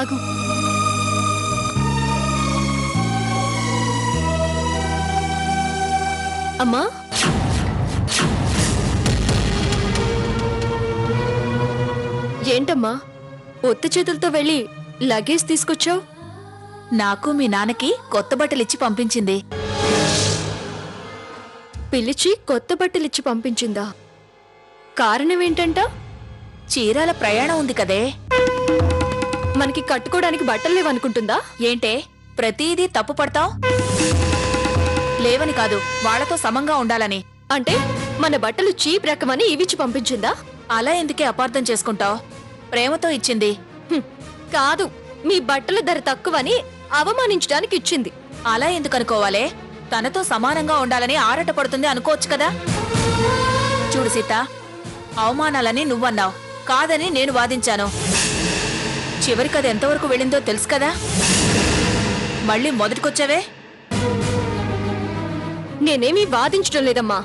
ఆగు. అమ్మా, ఏంటమ్మా ఒత్తి చేతులతో వెళ్ళి లగేజ్ తీసుకొచ్చావు? నాకు మీ నాన్నకి కొత్త బట్టలిచ్చి పంపించింది. పిలిచి కొత్త బట్టలిచ్చి పంపించిందా? కారణం ఏంటంట? చీరాల ప్రయాణం ఉంది కదే. మనకి కట్టుకోవడానికి బట్టలు లేవనుకుంటుందా? ఏంటే ప్రతిదీ తప్పు పడతావ్? లేవని కాదు, వాళ్లతో సమంగా ఉండాలని. అంటే మన బట్టలు చీప్ రకమని ఇవిచ్చి పంపించిందా? అలా ఎందుకే అపార్థం చేసుకుంటావ్? ప్రేమతో ఇచ్చింది. కాదు, మీ బట్టల ధర తక్కువని అవమానించడానికి ఇచ్చింది. అలా ఎందుకు అనుకోవాలే? తనతో సమానంగా ఉండాలని ఆరాట పడుతుంది అనుకోవచ్చు కదా. చూడు సీత, అవమానాలని నువ్వన్నావు, కాదని నేను వాదించాను. చివరికి అది ఎంతవరకు వెళ్ళిందో తెలుసు కదా. మళ్ళీ మొదటికొచ్చావే. నేనేమీ వాదించడం లేదమ్మా,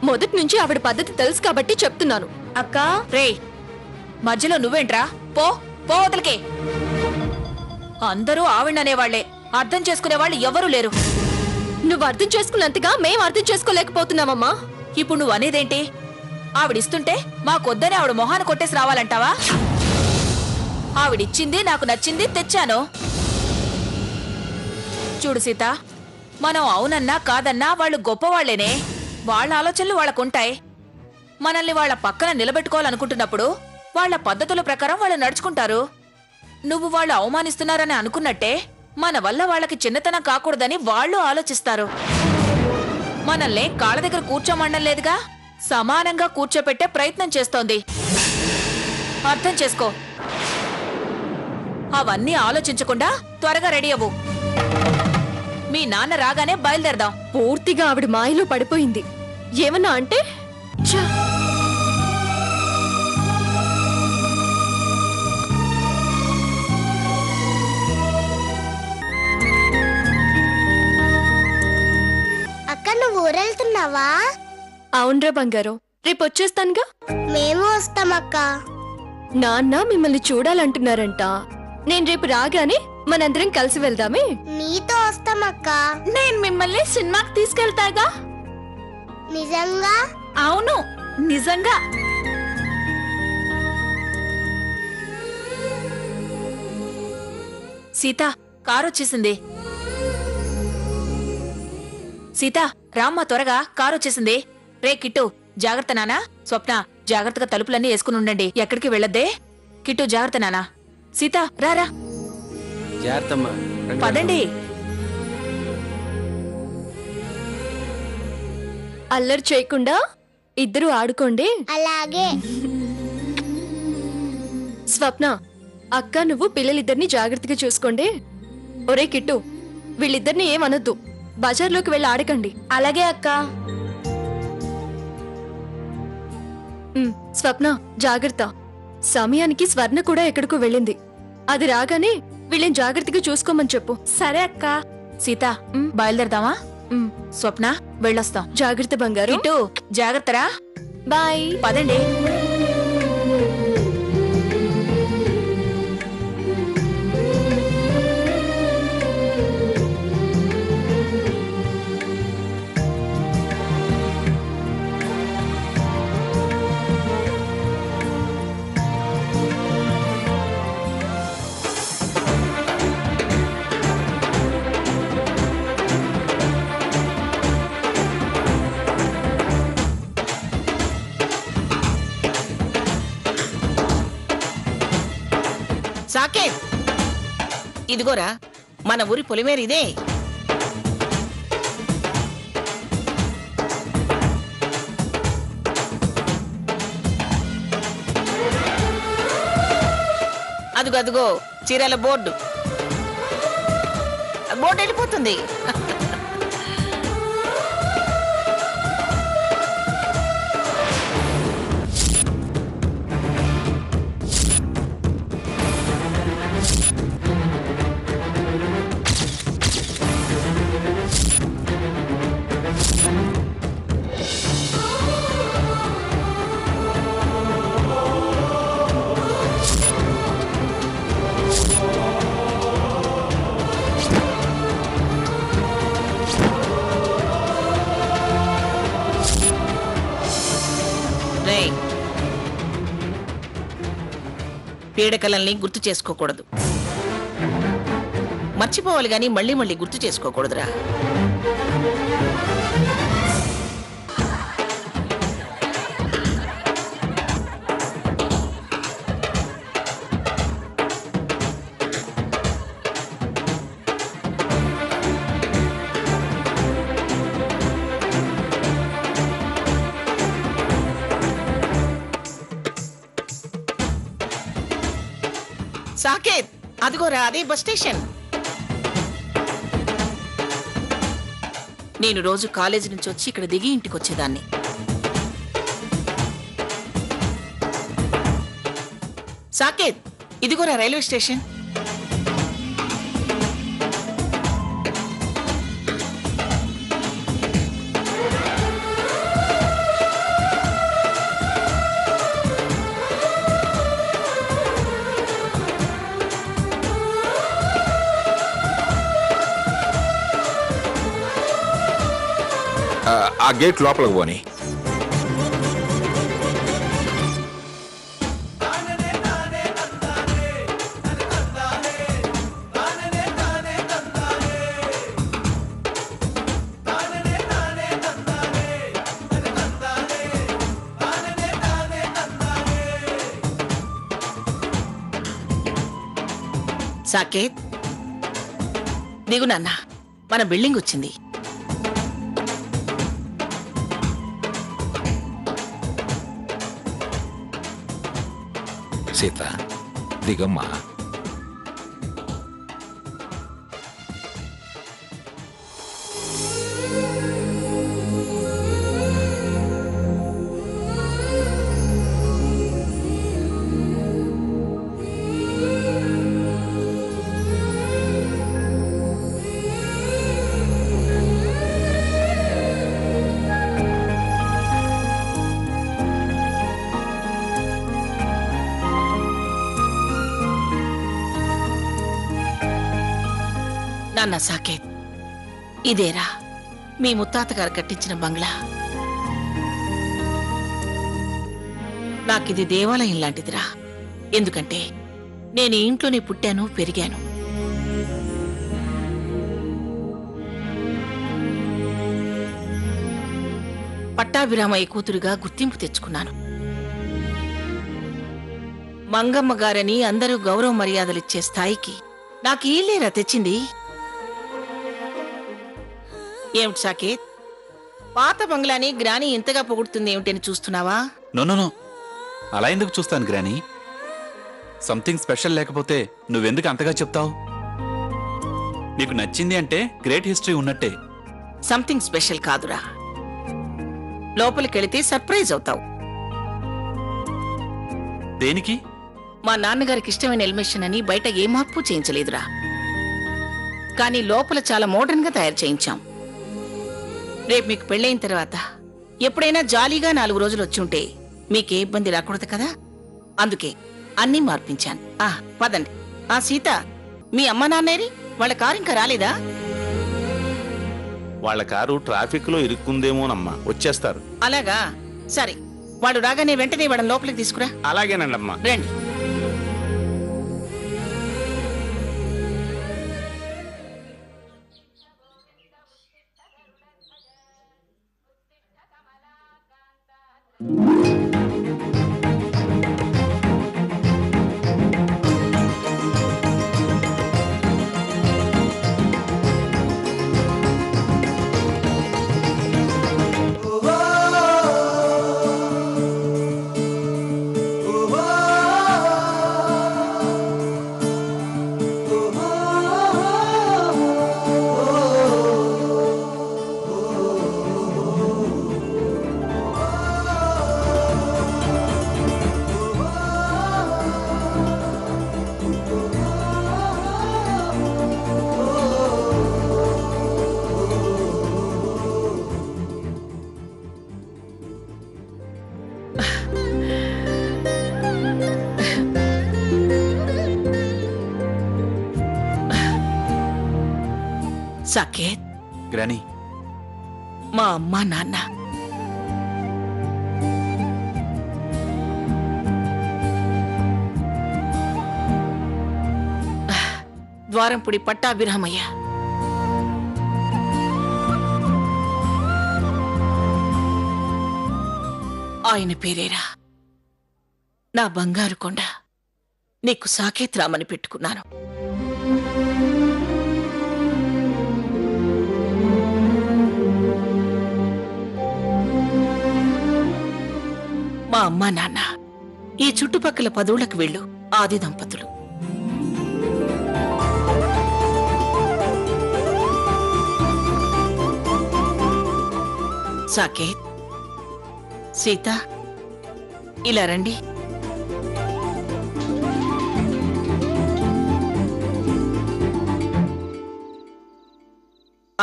మొదటి నుంచి ఆవిడ పద్ధతి తెలుసు కాబట్టి చెప్తున్నాను. అక్కా రే, మధ్యలో నువ్వేంట్రా? పో పో వదలకే. అందరూ ఆవిడనేవాళ్లే, అర్థం చేసుకునేవాళ్ళు ఎవరూ లేరు. నువ్వు అర్థం చేసుకున్నంతగా మేం అర్థం చేసుకోలేకపోతున్నామమ్మా. ఇప్పుడు నువ్వు అనేదేంటి? ఆవిడిస్తుంటే మాకొద్దని ఆవిడ మొహాన్ని కొట్టేసి రావాలంటావా? ఆవిడిచ్చింది, నాకు నచ్చింది, తెచ్చాను. చూడు సీత, మనం అవునన్నా కాదన్నా వాళ్ళు గొప్పవాళ్లేనే. వాళ్ళ ఆలోచనలు వాళ్ళకుంటాయి. మనల్ని వాళ్ళ పక్కన నిలబెట్టుకోవాలనుకుంటున్నప్పుడు వాళ్ళ పద్ధతుల ప్రకారం వాళ్ళు నడుచుకుంటారు. నువ్వు వాళ్ళు అవమానిస్తున్నారని అనుకున్నట్టే మన వల్ల వాళ్ళకి చిన్నతనం కాకూడదని వాళ్ళు ఆలోచిస్తారు. మనల్ని కాళ్ళ దగ్గర కూర్చోమనడం లేదుగా, సమానంగా కూర్చోపెట్టే ప్రయత్నం చేస్తోంది. అర్థం చేసుకో. అవన్నీ ఆలోచించకుండా త్వరగా రెడీ అవ్వు. మీ నాన్న రాగానే బయలుదేరదాం. పూర్తిగా ఆవిడ మాయలో పడిపోయింది. ఏమన్నా అంటే ఛ! అక్క, నువ్వు ఊరెళ్తున్నావా? అవునరా బంగారం, రేపు వచ్చేస్తానుగా. మేము వస్తామక్క. నాన్న మిమ్మల్ని చూడాలంటున్నారంట. నేను రేపు రాగానే మనందరం కలిసి వెళ్దామే. నీతో వస్తామక్క. నేను మిమ్మల్ని సినిమాకి తీసుకెళ్తాగా. నిజంగా? అవును, నిజంగా. సీత, కారొచ్చేసింది. సీత, రామ్మా త్వరగా, కారొచ్చేసింది. రే కిట్టు, జాగ్రత్త నానా. స్వప్న, జాగ్రత్తగా తలుపులన్నీ వేసుకుని ఉండండి, ఎక్కడికి వెళ్ళొద్దే. కిట్టు, జాగ్రత్త నానా. సీత, రారా. పదండి. అల్లరి చేయకుండా ఇద్దరు ఆడుకోండి. అలాగే. స్వప్న, అక్క నువ్వు పిల్లలిద్దరిని జాగ్రత్తగా చూసుకోండి. ఒరే కిట్టు, వీళ్ళిద్దరిని ఏమనొద్దు. బజార్లోకి వెళ్ళి ఆడకండి. అలాగే అక్క. స్వప్న, జాగ్రత్త. సమయానికి స్వర్ణ కూడా ఎక్కడికో వెళ్ళింది. అది రాగానే వీళ్ళని జాగ్రత్తగా చూసుకోమని చెప్పు. సరే అక్క. సీత, బయలుదేరదామా? స్వప్న, వెళ్ళొస్తాం. జాగ్రత్త బంగారు. కిట్టు, జాగ్రత్తరా. బాయ్. పదండి. సాకేత్, ఇదిగోరా మన ఊరి పొలిమేరిదే. అదుగో అదుగో చీరల బోర్డు వెళ్ళిపోతుంది. పీడకలల్ని గుర్తు చేసుకోకూడదు. మర్చిపోవాలి గాని మళ్ళీ మళ్ళీ గుర్తు చేసుకోకూడదురా. సాకేత్, అదిగోరా అదే బస్ స్టేషన్. నేను రోజు కాలేజీ నుంచి వచ్చి ఇక్కడ దిగి ఇంటికి వచ్చేదాన్ని. సాకేత్, ఇదిగోరా రైల్వే స్టేషన్. ఆ గేట్ లోపలికి పోని. సాకేత్, దిగు నాన్న, మన బిల్డింగ్ వచ్చింది. సీత, దిగమ్మా. నాన్న సాకేత్, ఇదేరా మీ ముత్తాత గారు కట్టించిన బంగ్లా. నాకిది దేవాలయం లాంటిదిరా. ఎందుకంటే నేను ఈ ఇంట్లోనే పుట్టాను, పెరిగాను. పట్టాభిరామయ్య కూతురుగా గుర్తింపు తెచ్చుకున్నాను. మంగమ్మ గారని అందరూ గౌరవ మర్యాదలిచ్చే స్థాయికి నాకు ఈళ్ళేరా తెచ్చింది. ఏమిటి సాకేత్, పాత బంగ్లాని గ్రాని ఇంతగా పొగుడుతుంది ఏమిటని చూస్తున్నావా? నో, అలా ఎందుకు చూస్తాను గ్రాని? సంథింగ్ స్పెషల్ లేకపోతే నువ్వెందుకు అంతగా చెప్తావు? నీకు నచ్చింది అంటే గ్రేట్ హిస్టరీ ఉన్నట్టే. సంథింగ్ స్పెషల్ కాదురా, లోపలికెళితే సర్ప్రైజ్ అవుతావు. దేనికి? మా నాన్నగారికి ఇష్టమైన ఎలిమేషన్ అని బయట ఏ మార్పు చేయించలేదురా. కానీ లోపల చాలా మోడర్న్ గా తయారు చేయించాం. రేపు మీకు పెళ్ళైన తర్వాత ఎప్పుడైనా జాలీగా 4 రోజులు వచ్చి ఉంటే మీకే ఇబ్బంది రాకూడదు కదా, అందుకే అన్నీ మార్పించాను. పదండి. సీత, మీ అమ్మ నాన్నేరి? వాళ్ళ కారు ఇంకా రాలేదా? వాళ్ళ కారు ట్రాఫిక్ లో ఇరుక్కుందేమోనమ్మా, వచ్చేస్తారు. అలాగా, సరే. వాడు రాగానే వెంటనే వాడిని లోపలికి తీసుకురా. అలాగేనండి అమ్మా. రండి. సాకేత్, గ్రాని, మా అమ్మా నాన్న ద్వారంపుడి పట్టాభిరామయ్య. ఆయన పేరేరా నా బంగారు కొండ. నీకు సాకేత్ రామని పెట్టుకున్నాను. మా అమ్మా నాన్న ఈ చుట్టుపక్కల 10 ఊళ్ళకు వెళ్ళు ఆది దంపతులు. సాకేత్, సీత, ఇలా రండి.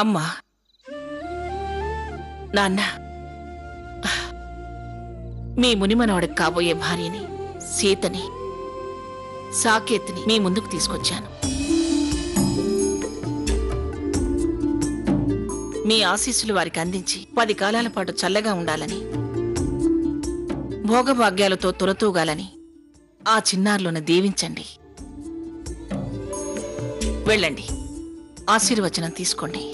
అమ్మా, నాన్న, మీ మునిమనవాడికి కాబోయే భార్యని సీతని, సాకేత్ని మీ ముందుకు తీసుకొచ్చాను. మీ ఆశీస్సులు వారికి అందించి 10 కాలాల పాటు చల్లగా ఉండాలని, భోగభాగ్యాలతో తులతూగాలని ఆ చిన్నారులను దీవించండి. వెళ్ళండి, ఆశీర్వచనం తీసుకోండి.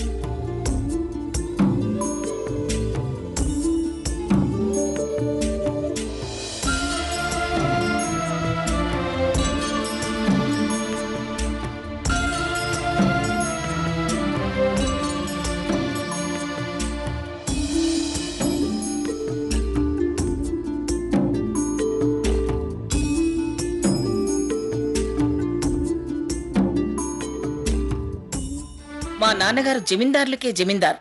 మా నాన్నగారు జమీందారులకే జమీందారు.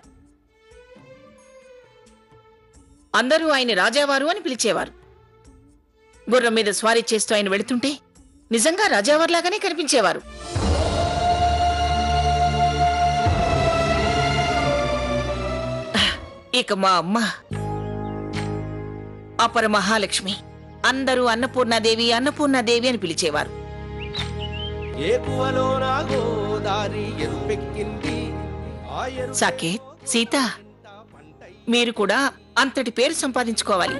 అందరూ ఆయన రాజావారు అని పిలిచేవారు. గుర్రం మీద స్వారీ చేస్తూ ఆయన వెళుతుంటే నిజంగా రాజావారిలాగానే కనిపించేవారు. ఇక మా అమ్మ అపర మహాలక్ష్మి. అందరూ అన్నపూర్ణాదేవి అన్నపూర్ణాదేవి అని పిలిచేవారు. సాకేత్, సీత, మీరు కూడా అంతటి పేరు సంపాదించుకోవాలి.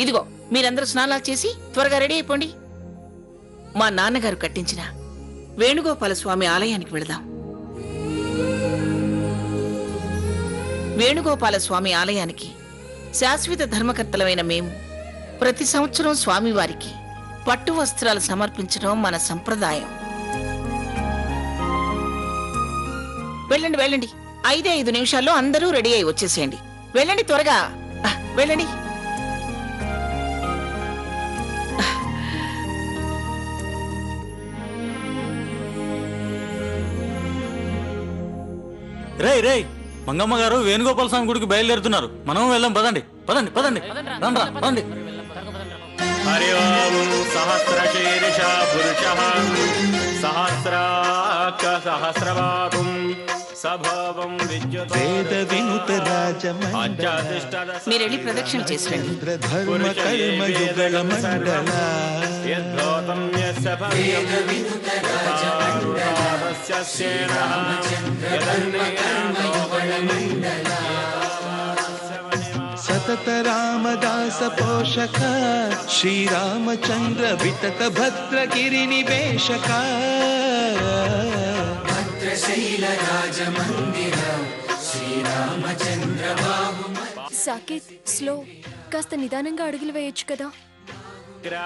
ఇదిగో మీరందరూ స్నానాలు చేసి త్వరగా రెడీ అయిపోండి. మా నాన్నగారు కట్టించిన వేణుగోపాలస్వామి ఆలయానికి వెళదాం. వేణుగోపాలస్వామి ఆలయానికి శాశ్వత ధర్మకర్తలమైన మేము ప్రతి సంవత్సరం స్వామివారికి పట్టు వస్త్రాలు సమర్పించడం మన సంప్రదాయం. వెళ్ళండి వెళ్ళండి, 5 నిమిషాల్లో అందరూ రెడీ అయి వచ్చేసేయండి. వెళ్ళండి త్వరగా, వెళ్ళండి. రేయ్ రేయ్, మంగమ్మ గారు వేణుగోపాల స్వామి గుడికి బయలుదేరుతున్నారు. మనం వెళ్దాం, పదండి పదండి పదండి, రండ్రా పదండి. హరి ఓం సహస్రశీర్ష పురుషః సహస్రాక్ష సహస్రబాహుం సభవం విద్యుత్ వేద వినుత రాజమండల. మీరెళ్ళి ప్రదక్షిణ చేసిరండి. ధర్మ కర్మ యుగల మండల యద్భూతం యస్య భవ్యం రాజమండలస్య సేనః సతత రామదాస పోషక శ్రీరామచంద్ర వితత భద్రగిరి నివేశక భద్రశైల రాజమందిర శ్రీరామచంద్ర బాబు. సాకేత్, స్లో, కాస్త నిదానంగా అడుగులు వేయొచ్చు కదా.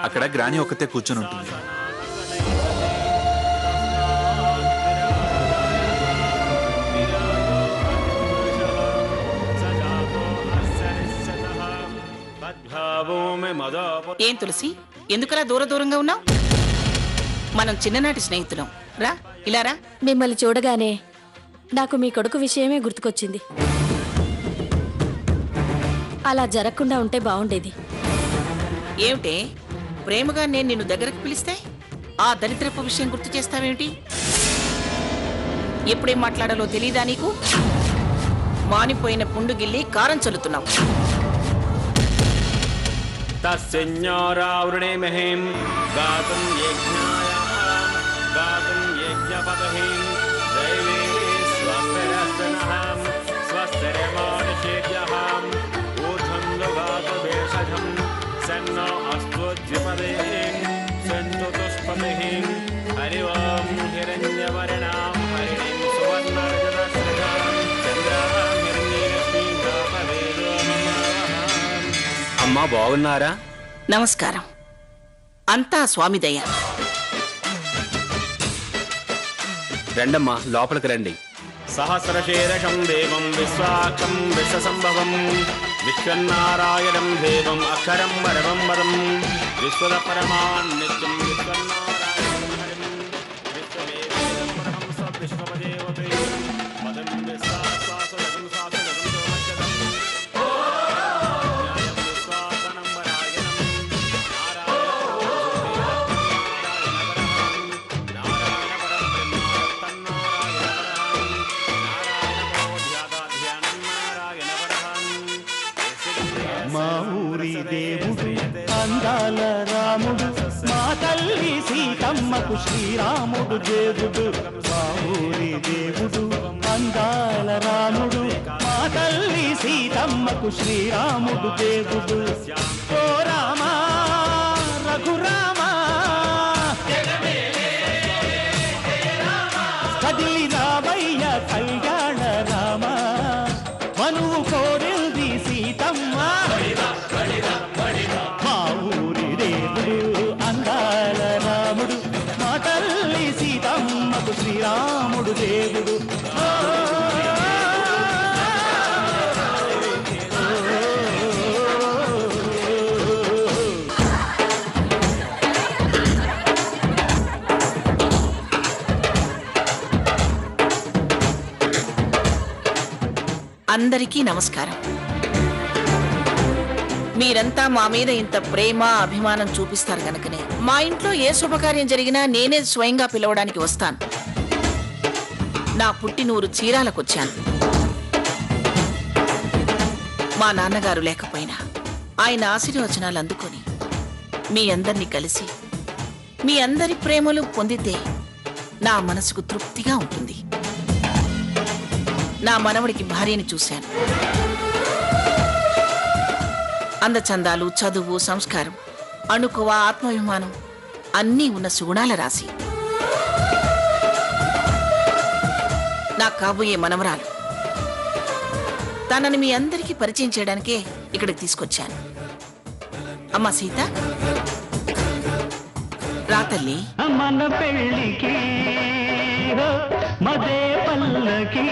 అక్కడ గ్రాని ఒక్కతే కూర్చొని ఉంటుంది. ఏం తులసి, ఎందుకలా దూరంగా ఉన్నావు? మనం చిన్ననాటి స్నేహితులం. రా, ఇలా రా. మిమ్మల్ని చూడగానే నాకు మీ కొడుకు విషయమే గుర్తుకొచ్చింది. అలా జరగకుండా ఉంటే బాగుండేది. ఏమిటే, ప్రేమగా నేను నిన్ను దగ్గరకు పిలిస్తే ఆ దరిద్రపు విషయం గుర్తు చేస్తావేమిటి? ఎప్పుడేం మాట్లాడాలో తెలీదా నీకు? మానిపోయిన పుండు గిల్లి కారం చల్లుతున్నావు. తస్సిజ్ఞోరావృణే మహిం గాతుం యజ్ఞాయ గాతుం యజ్ఞ पदहीं दैवी स्वस्तिरस्तनः स्वस्तिर्मानुषेभ्यः ऊर्ध्वं ददातु भेषजं सन्नो अस्तु द्विपदेः सन्तुतुष्पदेः हरि ओं हिरण्यवर्णां हरिणीं सुवर्णरजतस्रजां चन्द्रां हिरण्यरश्मीं అమ్మా బాగున్నారా? నమస్కారం. అంతా స్వామి దయ. రండమ్మా లోపలికి రండి. सहस्रशीर्षं देवं विश्वाक्षं विश्वसम्भवं विश्वनारायणं देवं अक्षरं परमं पदं विश्वदपरमान् नित्यं विश्वनारायणं हरिं विश्वमेवेदं परमं सद्विश्वपदेवते पदं विश्वासवासुरगं शासनगं सोमज्जदं न्यायं विश्वासनं परायणं మా ఊరి దేవుడు అందాల రాముడు, మా తల్లి సీతమ్మకు శ్రీరాముడు దేవుడు. మా ఊరి దేవుడు అందాల రాముడు, మా తల్లి సీతమ్మకు శ్రీరాముడు దేవుడు. ఓ రామా రఘురామా కదిలి రామయ్య కళ్యాణ రామ, మనువు కోరింది సీతమ్మ. మా ఊరి దేవుడు అందాల రాముడు, మా తల్లి సీతమ్మకు శ్రీరాముడు దేవుడు. అందరికీ నమస్కారం. మీరంతా మా మీద ఇంత ప్రేమ అభిమానం చూపిస్తారు గనుకనే మా ఇంట్లో ఏ శుభకార్యం జరిగినా నేనే స్వయంగా పిలవడానికి వస్తాను. నా పుట్టినూరు చీరాలకొచ్చాను. మా నాన్నగారు లేకపోయినా ఆయన ఆశీర్వచనాలు అందుకొని మీ అందరినీ కలిసి మీ అందరి ప్రేమలు పొందితే నా మనసుకు తృప్తిగా ఉంటుంది. నా మనవడికి భార్యని చూశాను. అందచందాలు, చదువు, సంస్కారం, అణుకువ, ఆత్మాభిమానం అన్నీ ఉన్న సుగుణాల రాశి. నా కాబోయే మనవరాలు. తనని మీ అందరికీ పరిచయం చేయడానికే ఇక్కడికి తీసుకొచ్చాను. అమ్మా సీత, రా తల్లి. మన పెళ్ళికి మదే పల్లకి